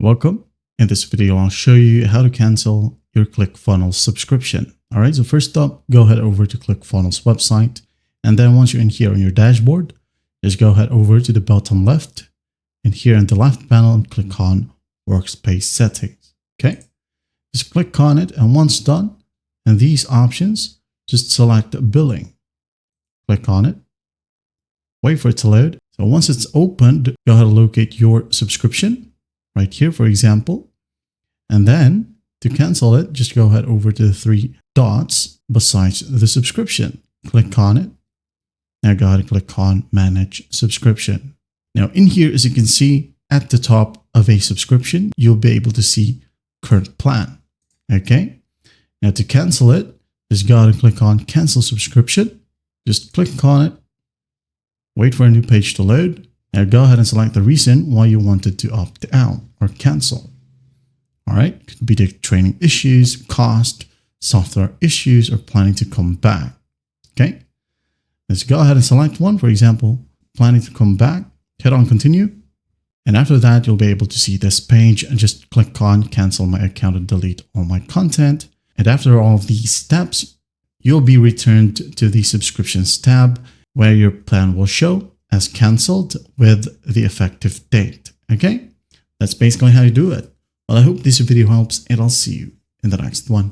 Welcome. In this video, I'll show you how to cancel your ClickFunnels subscription. All right, so first up, go ahead over to ClickFunnels website. And then once you're in here on your dashboard, just go ahead over to the bottom left. And here in the left panel, and click on Workspace Settings. Okay, just click on it. And once done, and these options, just select Billing. Click on it. Wait for it to load. So once it's opened, go ahead and locate your subscription right here, for example. And then to cancel it, just go ahead over to the three dots besides the subscription. Click on it. Now go ahead and click on Manage Subscription. Now in here, as you can see at the top of a subscription, you'll be able to see current plan. Okay. Now to cancel it, just go ahead and click on Cancel Subscription. Just click on it. Wait for a new page to load. Now go ahead and select the reason why you wanted to opt out or cancel. All right, could be the training issues, cost, software issues, or planning to come back. Okay, let's go ahead and select one. For example, planning to come back. Hit on Continue. And after that, you'll be able to see this page and just click on Cancel My Account and delete all my content. And after all of these steps, you'll be returned to the Subscriptions tab where your plan will show as canceled with the effective date. Okay, that's basically how you do it. Well, I hope this video helps, and I'll see you in the next one.